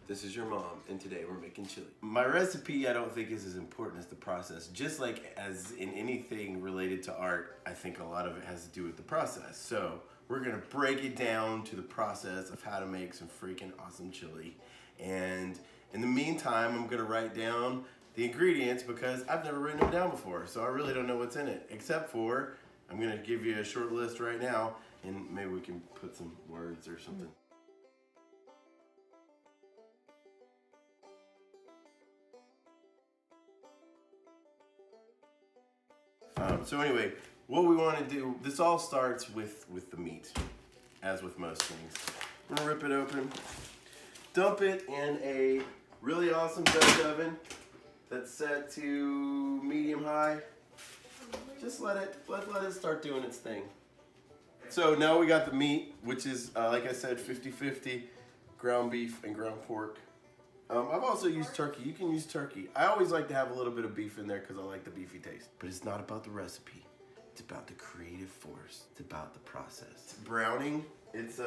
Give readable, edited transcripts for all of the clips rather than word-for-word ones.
This is your mom, and today we're making chili. My recipe I don't think is as important as the process. Just like as in anything related to art, I think a lot of it has to do with the process. So we're gonna break it down to the process of how to make some freaking awesome chili. And in the meantime, I'm gonna write down the ingredients because I've never written them down before. So I really don't know what's in it, except for, I'm gonna give you a short list right now, and maybe we can put some words or something. So anyway, what we want to do, this all starts with the meat, as with most things. We're gonna rip it open, dump it in a really awesome Dutch oven that's set to medium high. Just let it start doing its thing. So now we got the meat, which is, like I said, 50-50 ground beef and ground pork. I've also used turkey. You can use turkey. I always like to have a little bit of beef in there because I like the beefy taste. But it's not about the recipe. It's about the creative force. It's about the process. It's browning. It's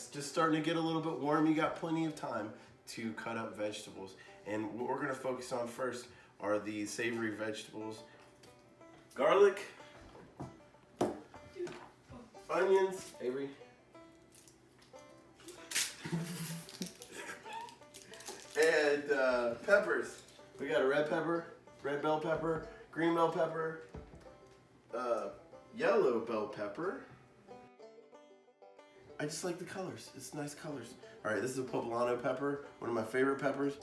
just starting to get a little bit warm. You got plenty of time to cut up vegetables. And what we're gonna focus on first are the savory vegetables. Garlic, onions, Avery. And peppers. We got a red pepper, red bell pepper, green bell pepper, yellow bell pepper. I just like the colors. It's nice colors. All right, this is a poblano pepper, one of my favorite peppers.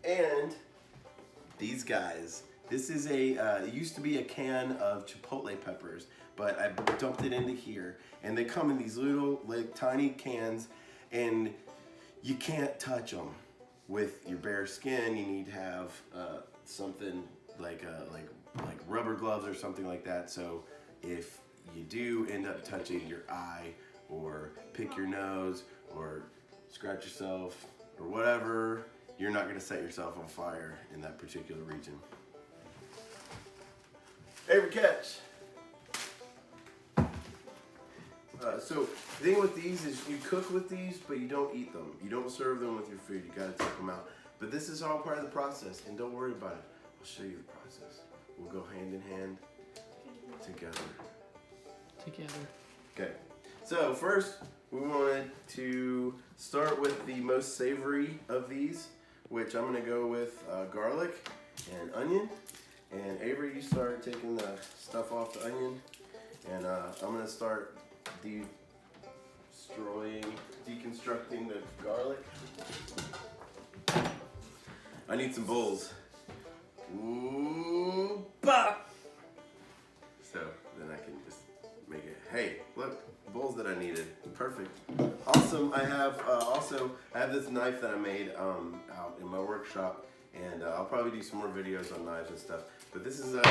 And these guys. This is it used to be a can of chipotle peppers, but I dumped it into here. And they come in these little, like, tiny cans, and you can't touch them. With your bare skin, you need to have something like rubber gloves or something like that. So if you do end up touching your eye or pick your nose or scratch yourself or whatever, you're not going to set yourself on fire in that particular region. Every catch. So the thing with these is you cook with these, but you don't eat them. You don't serve them with your food. You gotta take them out. But this is all part of the process, and don't worry about it. I'll show you the process. We'll go hand in hand together. Okay. So first, we wanted to start with the most savory of these, which I'm gonna go with garlic and onion. And Avery, you start taking the stuff off the onion, and I'm gonna start deconstructing the garlic. I need some bowls. Ooh, bah! So then I can just make it. Hey, look, bowls that I needed. Perfect. Awesome. I have this knife that I made out in my workshop, and I'll probably do some more videos on knives and stuff. But this is the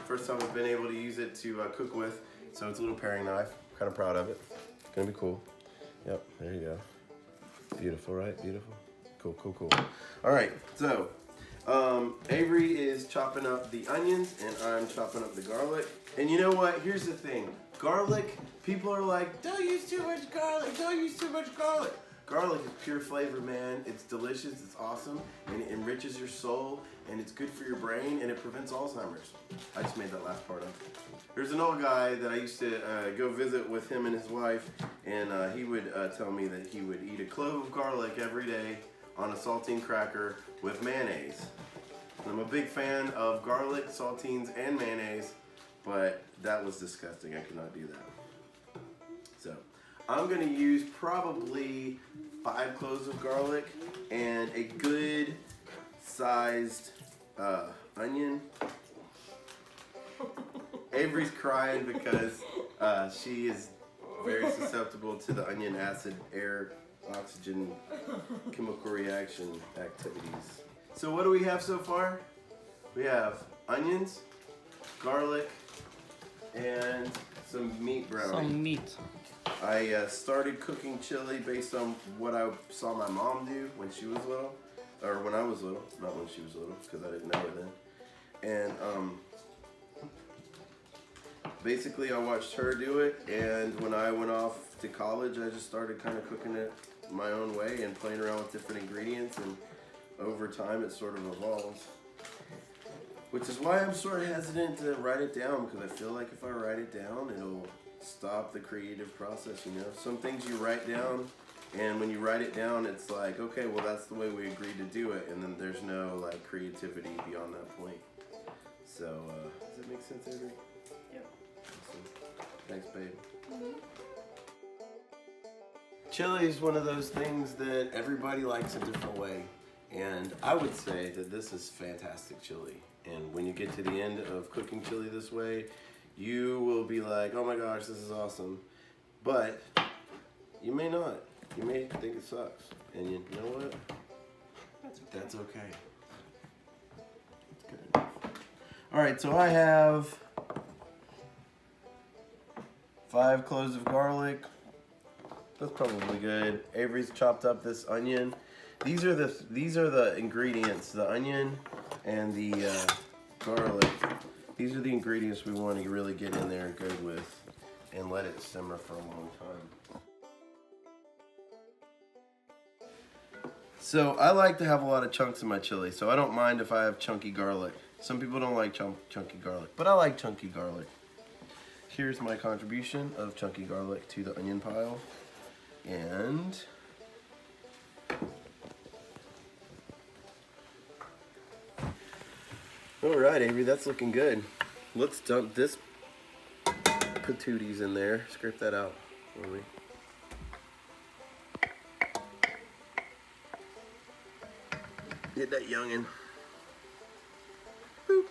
first time I've been able to use it to cook with. So it's a little paring knife. Kind of proud of it. It's gonna be cool. Yep, there you go. Beautiful, right? Beautiful. Cool. All right, so Avery is chopping up the onions and I'm chopping up the garlic. And you know what? Here's the thing. Garlic, people are like, don't use too much garlic, don't use too much garlic. Garlic is pure flavor, man. It's delicious, it's awesome, and it enriches your soul, and it's good for your brain, and it prevents Alzheimer's. I just made that last part up. There's an old guy that I used to go visit with him and his wife, and he would tell me that he would eat a clove of garlic every day on a saltine cracker with mayonnaise. And I'm a big fan of garlic, saltines, and mayonnaise, but that was disgusting. I could not do that. So I'm gonna use probably 5 cloves of garlic and a good sized onion. Avery's crying because she is very susceptible to the onion acid, air, oxygen, chemical reaction activities. So what do we have so far? We have onions, garlic, and some meat browning. Some meat. I started cooking chili based on what I saw my mom do when she was little, or when I was little, not when she was little, because I didn't know her then. And basically I watched her do it, and when I went off to college, I just started kind of cooking it my own way and playing around with different ingredients, and over time it sort of evolves. Which is why I'm sort of hesitant to write it down, because I feel like if I write it down, it'll stop the creative process, you know? Some things you write down, and when you write it down, it's like, okay, well, that's the way we agreed to do it, and then there's no, like, creativity beyond that point. So, does that make sense, Avery? Yep. Awesome. Thanks, babe. Chili is one of those things that everybody likes a different way, and I would say that this is fantastic chili. And when you get to the end of cooking chili this way, you will be like, oh my gosh, this is awesome. But you may not. You may think it sucks. And you know what? That's okay. It's good enough. All right, so I have 5 cloves of garlic. That's probably good. Avery's chopped up this onion. These are the ingredients, the onion and the garlic. These are the ingredients we want to really get in there good with and let it simmer for a long time. So I like to have a lot of chunks in my chili, so I don't mind if I have chunky garlic. Some people don't like chunky garlic, but I like chunky garlic. Here's my contribution of chunky garlic to the onion pile. And all right, Avery, that's looking good. Let's dump this patooties in there. Scrape that out for me. Get that youngin'. Boop.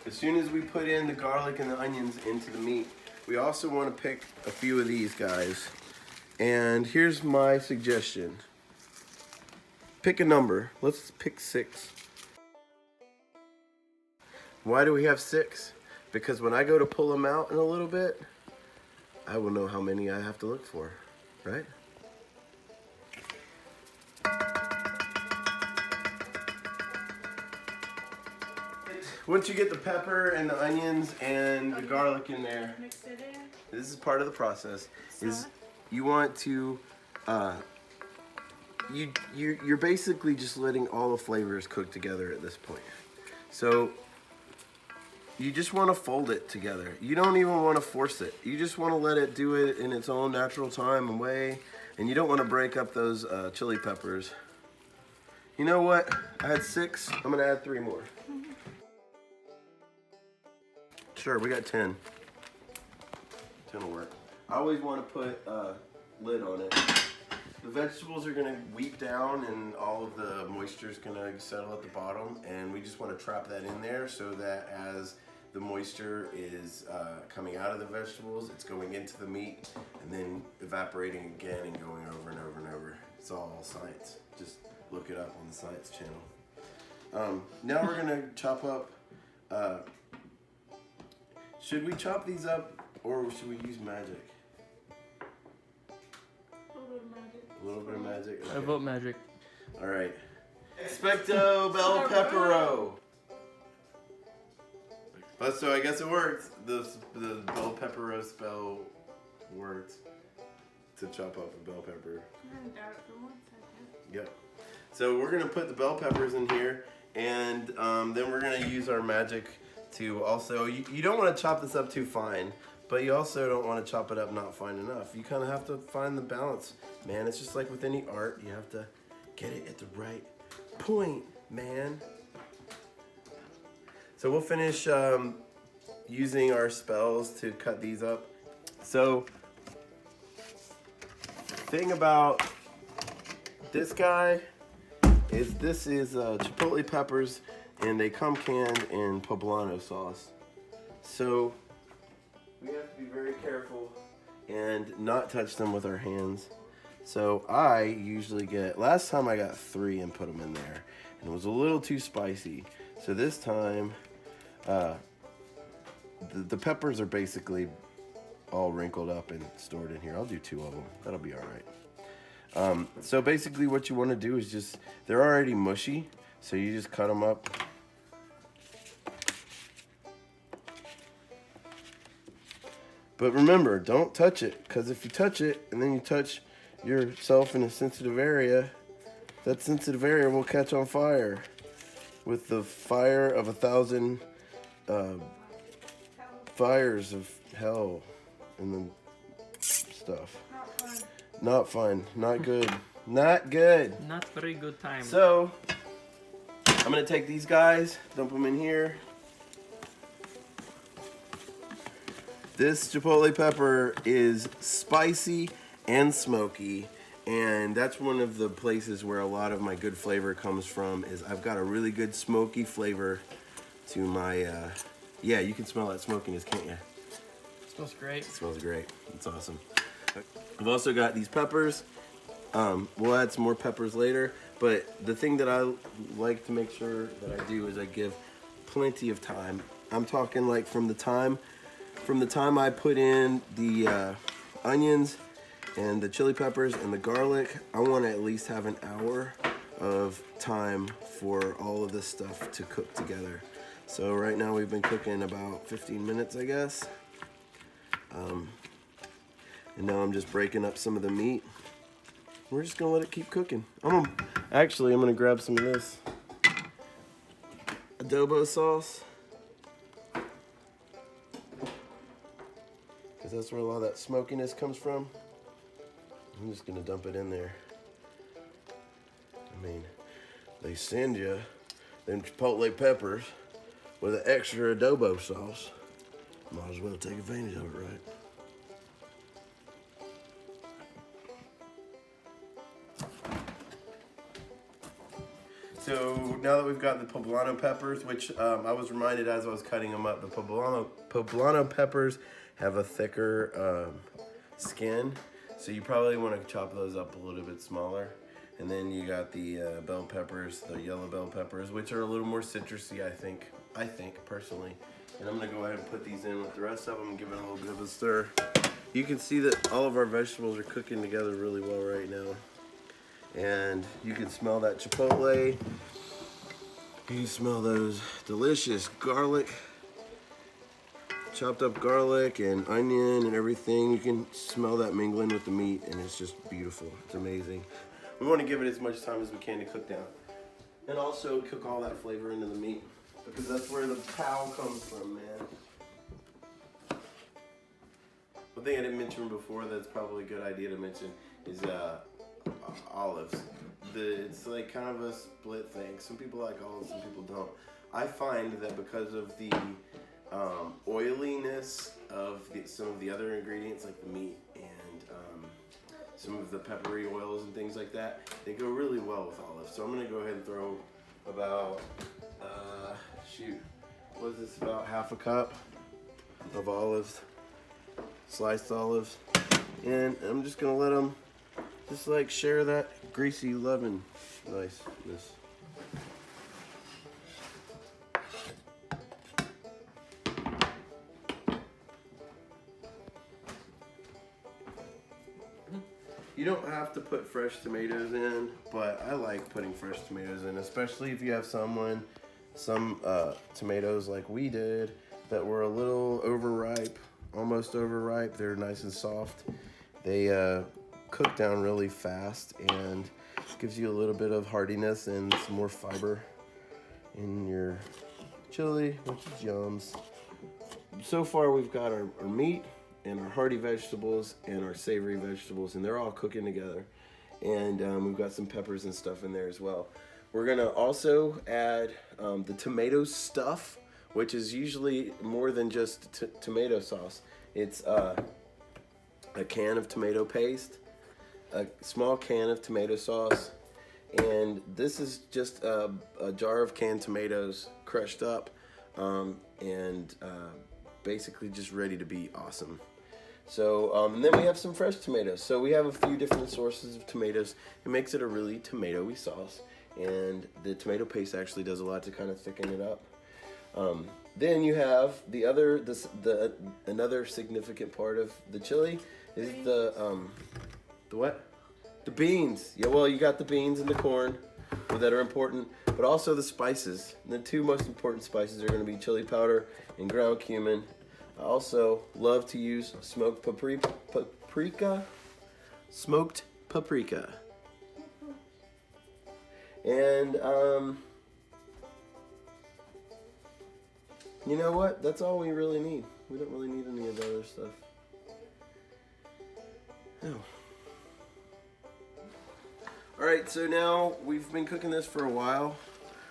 As soon as we put in the garlic and the onions into the meat, we also want to pick a few of these guys. And here's my suggestion. Pick a number. Let's pick 6. Why do we have 6? Because when I go to pull them out in a little bit, I will know how many I have to look for, right? Once you get the pepper and the onions and the garlic in there, Mix it in. this is part of the process. Is you want to, you're basically just letting all the flavors cook together at this point. So you just want to fold it together. You don't even want to force it. You just want to let it do it in its own natural time and way. And you don't want to break up those chili peppers. You know what? I had 6. I'm going to add 3 more. Sure, we got 10. 10 will work. I always want to put a lid on it. The vegetables are going to weep down and all of the moisture is going to settle at the bottom, and we just want to trap that in there so that as the moisture is coming out of the vegetables, it's going into the meat and then evaporating again and going over and over and over. It's all science. Just look it up on the science channel. Now we're going to chop up. Should we chop these up or should we use magic? A little bit of magic. Okay. I vote magic. All right. Expecto bel peppero. So I guess it worked. The bell peppero spell worked to chop up a bell pepper. Yep. So we're gonna put the bell peppers in here, and then we're gonna use our magic to also. You don't want to chop this up too fine. But you also don't want to chop it up not fine enough. You kind of have to find the balance. Man, it's just like with any art. You have to get it at the right point, man. So we'll finish using our spells to cut these up. So, thing about this guy is this is chipotle peppers, and they come canned in poblano sauce. So we have to be very careful and not touch them with our hands. So I usually get, last time I got 3 and put them in there, and it was a little too spicy. So this time, the peppers are basically all wrinkled up and stored in here. I'll do 2 of them. That'll be all right. So basically what you want to do is just, they're already mushy, so you just cut them up. But remember, don't touch it, because if you touch it and then you touch yourself in a sensitive area, that sensitive area will catch on fire with the fire of 1,000 fires of hell and then stuff. Not fun. Not good. Not good. Not very good time. So, I'm going to take these guys, dump them in here. This chipotle pepper is spicy and smoky, and that's one of the places where a lot of my good flavor comes from. Is I've got a really good smoky flavor to my, yeah, you can smell that smokiness, can't you? It smells great. It smells great. It's awesome. I've also got these peppers. We'll add some more peppers later, but the thing that I like to make sure that I do is I give plenty of time. I'm talking like from the time I put in the onions and the chili peppers and the garlic, I want to at least have an hour of time for all of this stuff to cook together. So right now we've been cooking about 15 minutes, I guess. And now I'm just breaking up some of the meat. We're just gonna let it keep cooking. I'm gonna grab some of this adobo sauce, because that's where a lot of that smokiness comes from. I'm just gonna dump it in there. I mean, they send you them chipotle peppers with an extra adobo sauce. Might as well take advantage of it, right? So now that we've got the poblano peppers, which I was reminded as I was cutting them up, the poblano peppers have a thicker skin, so you probably want to chop those up a little bit smaller. And then you got the bell peppers, the yellow bell peppers, which are a little more citrusy, I think personally. And I'm gonna go ahead and put these in with the rest of them and give it a little bit of a stir. You can see that all of our vegetables are cooking together really well right now. And you can smell that chipotle. You can smell those delicious garlic, chopped up garlic and onion and everything. You can smell that mingling with the meat, and it's just beautiful. It's amazing. We want to give it as much time as we can to cook down. And also cook all that flavor into the meat, because that's where the pow comes from, man. One thing I didn't mention before that's probably a good idea to mention is olives. It's like kind of a split thing. Some people like olives, some people don't. I find that because of the oiliness of some of the other ingredients, like the meat and some of the peppery oils and things like that, they go really well with olives. So I'm gonna go ahead and throw about, what is this, about half a cup of olives, sliced olives, and I'm just gonna let them just like share that greasy lemon niceness. You don't have to put fresh tomatoes in, but I like putting fresh tomatoes in, especially if you have some tomatoes like we did that were a little overripe, almost overripe. They're nice and soft. They cook down really fast and gives you a little bit of hardiness and some more fiber in your chili, which is yums. So far we've got our meat and our hearty vegetables and our savory vegetables, and they're all cooking together. And we've got some peppers and stuff in there as well. We're gonna also add the tomato stuff, which is usually more than just tomato sauce. It's a can of tomato paste, a small can of tomato sauce, and this is just a jar of canned tomatoes crushed up and basically just ready to be awesome. So and then we have some fresh tomatoes. So we have a few different sources of tomatoes. It makes it a really tomatoey sauce, and the tomato paste actually does a lot to kind of thicken it up. Then you have another significant part of the chili is the what? The beans. Yeah, well, you got the beans and the corn that are important, but also the spices. The two most important spices are going to be chili powder and ground cumin. I also love to use smoked paprika. Smoked paprika. And you know what? That's all we really need. We don't really need any of the other stuff. Oh. Alright, so now we've been cooking this for a while.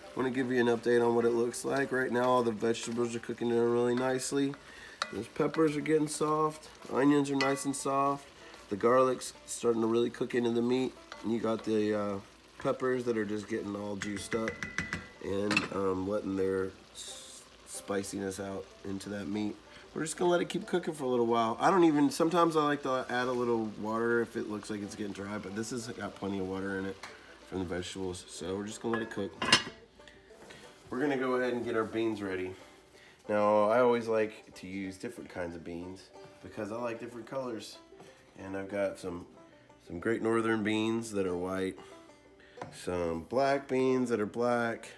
I want to give you an update on what it looks like. Right now all the vegetables are cooking down really nicely. Those peppers are getting soft. Onions are nice and soft. The garlic's starting to really cook into the meat. And you got the peppers that are just getting all juiced up and letting their spiciness out into that meat. We're just gonna let it keep cooking for a little while. Sometimes I like to add a little water if it looks like it's getting dry, but this has got plenty of water in it from the vegetables. So we're just gonna let it cook. We're gonna go ahead and get our beans ready. Now, I always like to use different kinds of beans because I like different colors. And I've got some Great Northern beans that are white, some black beans that are black,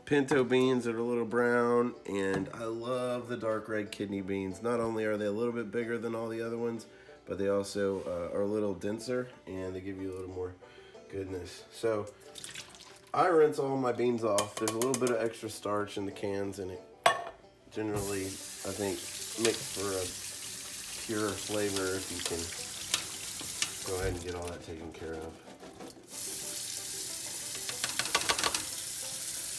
pinto beans that are a little brown, and I love the dark red kidney beans. Not only are they a little bit bigger than all the other ones, but they also are a little denser and they give you a little more goodness. So I rinse all my beans off. There's a little bit of extra starch in the cans, and it generally, I think, makes for a pure flavor if you can go ahead and get all that taken care of.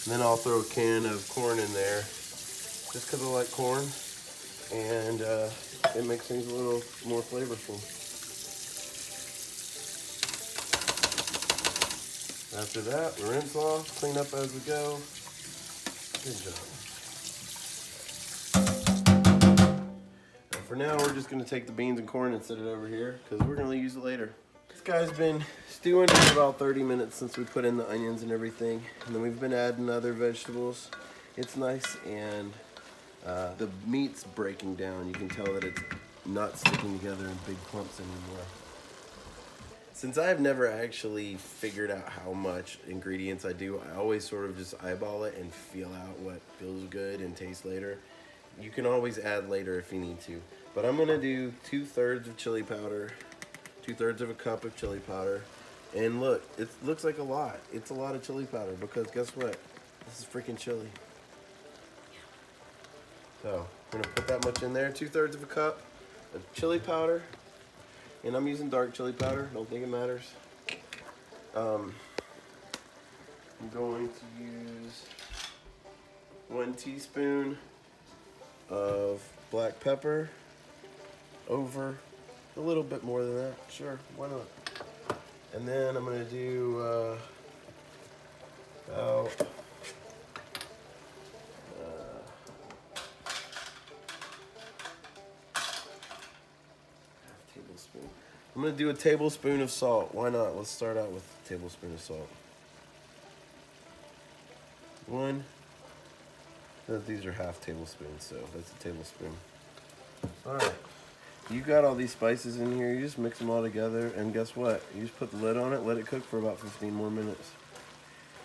And then I'll throw a can of corn in there, just because I like corn, and it makes things a little more flavorful. After that, we rinse off, clean up as we go. Good job. Now for now, we're just gonna take the beans and corn and set it over here, because we're gonna use it later. This guy's been stewing for about 30 minutes since we put in the onions and everything. And then we've been adding other vegetables. It's nice, and the meat's breaking down. You can tell that it's not sticking together in big clumps anymore. Since I've never actually figured out how much ingredients I do, I always sort of just eyeball it and feel out what feels good and tastes later. You can always add later if you need to. But I'm gonna do 2/3 of chili powder, 2/3 of a cup of chili powder. And look, it looks like a lot. It's a lot of chili powder because guess what? This is freaking chili. So I'm gonna put that much in there, 2/3 of a cup of chili powder. And I'm using dark chili powder, don't think it matters. I'm going to use 1 teaspoon of black pepper, over a little bit more than that, sure, why not? And then I'm gonna do about tablespoon. I'm gonna do a tablespoon of salt. Why not? Let's start out with a tablespoon of salt. 1. These are half tablespoons, so that's a tablespoon. All right. You got all these spices in here. You just mix them all together, and guess what? You just put the lid on it, let it cook for about 15 more minutes.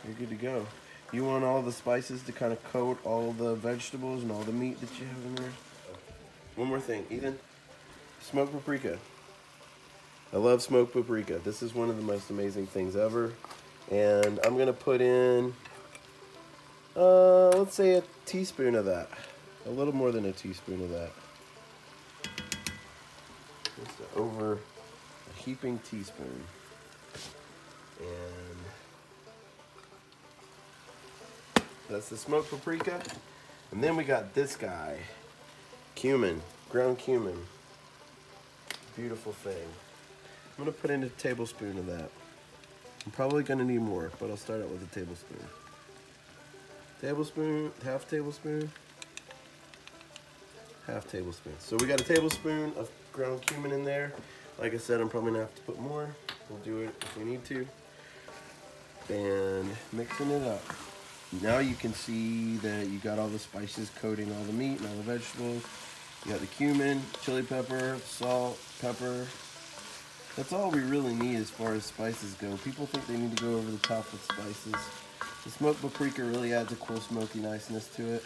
You're good to go. You want all the spices to kind of coat all the vegetables and all the meat that you have in there. One more thing, Ethan. Smoked paprika. I love smoked paprika. This is one of the most amazing things ever. And I'm gonna put in, let's say a teaspoon of that. A little more than a teaspoon of that. Just over a heaping teaspoon. And that's the smoked paprika. And then we got this guy, cumin, ground cumin. Beautiful thing. I'm gonna put in a tablespoon of that. I'm probably gonna need more, but I'll start out with a tablespoon. Tablespoon, half tablespoon, half tablespoon. So we got a tablespoon of ground cumin in there. Like I said, I'm probably gonna have to put more. We'll do it if we need to. And mixing it up. Now you can see that you got all the spices coating all the meat and all the vegetables. You got the cumin, chili pepper, salt, pepper. That's all we really need as far as spices go. People think they need to go over the top with spices. The smoked paprika really adds a cool smoky niceness to it.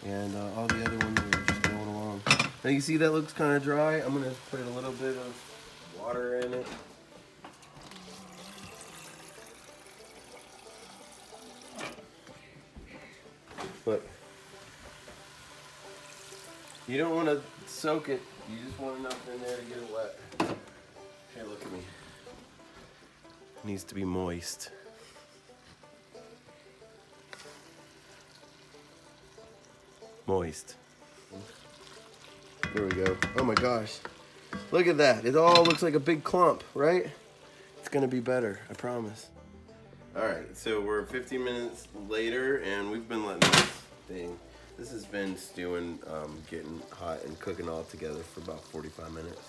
And all the other ones are just going along. Now you see that looks kind of dry. I'm gonna put a little bit of water in it. You don't want to soak it. You just want enough in there to get it wet. Here, look at me. It needs to be moist. Moist. There we go. Oh my gosh. Look at that. It all looks like a big clump, right? It's gonna be better, I promise. All right, so we're 15 minutes later and we've been letting this has been stewing, getting hot and cooking all together for about 45 minutes.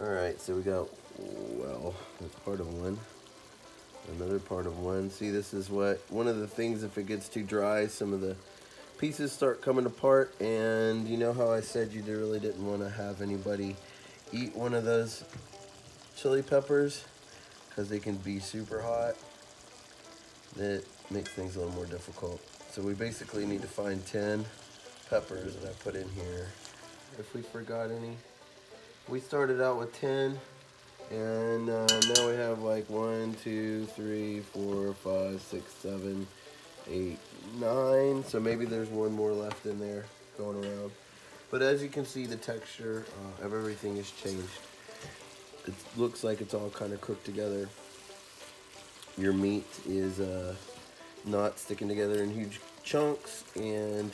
All right, so we got, well, that's part of one. Another part of one. See, this is one of the things, if it gets too dry, some of the pieces start coming apart, and you know how I said you really didn't want to have anybody eat one of those chili peppers because they can be super hot. That makes things a little more difficult. So we basically need to find 10 peppers that I put in here. If we forgot any, we started out with 10, and now we have like 1, 2, 3, 4, 5, 6, 7, 8, 9. So maybe there's one more left in there going around. But as you can see, the texture of everything has changed. It looks like it's all kind of cooked together. Your meat is not sticking together in huge chunks, and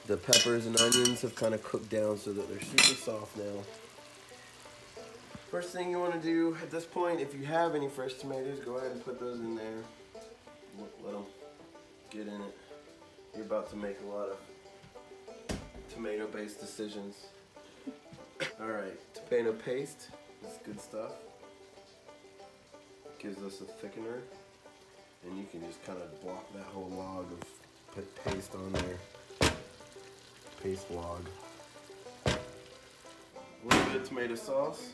the peppers and onions have kind of cooked down so that they're super soft now. First thing you want to do at this point, if you have any fresh tomatoes, go ahead and put those in there. Let them get in it. You're about to make a lot of tomato-based decisions. All right, tomato paste is good stuff. Gives us a thickener, and you can just kind of block that whole log of paste on there. Paste log. A little bit of tomato sauce.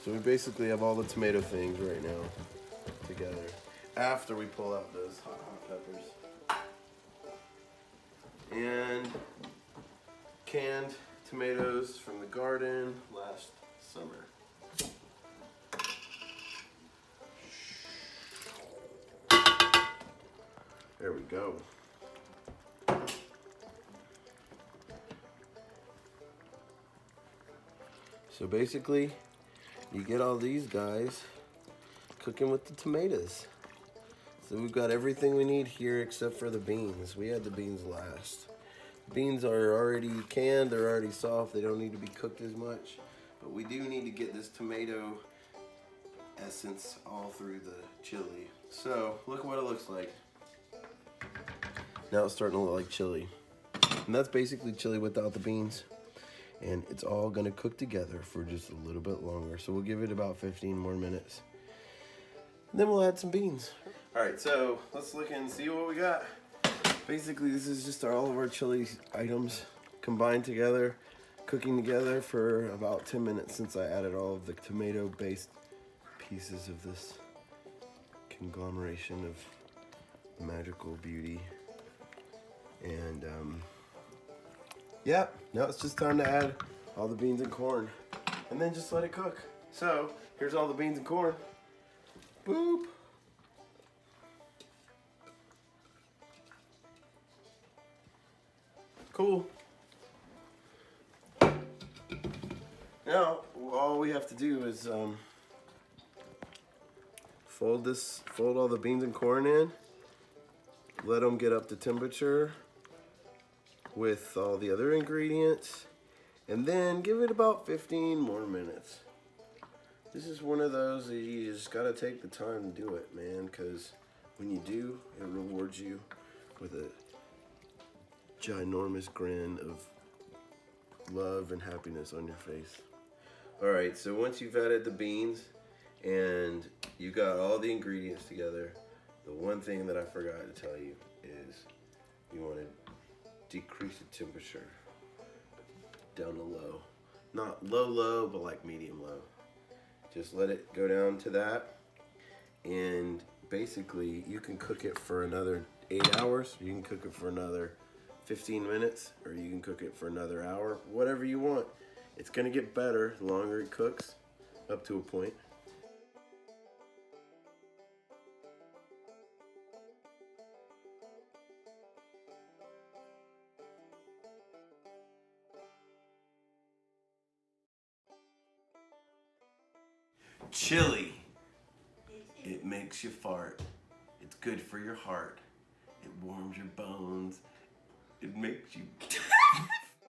So we basically have all the tomato things right now together after we pull out those hot peppers. And canned tomatoes from the garden last summer. There we go. So basically, you get all these guys cooking with the tomatoes. So we've got everything we need here except for the beans. We had the beans last. Beans are already canned, they're already soft, they don't need to be cooked as much. But we do need to get this tomato essence all through the chili. So look what it looks like. Now it's starting to look like chili. And that's basically chili without the beans. And it's all gonna cook together for just a little bit longer. So we'll give it about 15 more minutes. And then we'll add some beans. All right, so let's look and see what we got. Basically, this is just all of our chili items combined together, cooking together for about 10 minutes since I added all of the tomato-based pieces of this conglomeration of magical beauty. And yeah, now it's just time to add all the beans and corn and then just let it cook. So here's all the beans and corn. Boop. Cool. Now all we have to do is fold all the beans and corn in, let them get up to temperature with all the other ingredients, and then give it about 15 more minutes. This is one of those that you just gotta take the time to do it, man, because when you do, it rewards you with a ginormous grin of love and happiness on your face. All right, so once you've added the beans and you got all the ingredients together, the one thing that I forgot to tell you is you want to decrease the temperature down to low. Not low, but like medium low. Just let it go down to that, and basically you can cook it for another 8 hours, you can cook it for another 15 minutes, or you can cook it for another hour, whatever you want. It's gonna get better the longer it cooks, up to a point. Chili. It makes you fart. It's good for your heart. It warms your bones. It makes you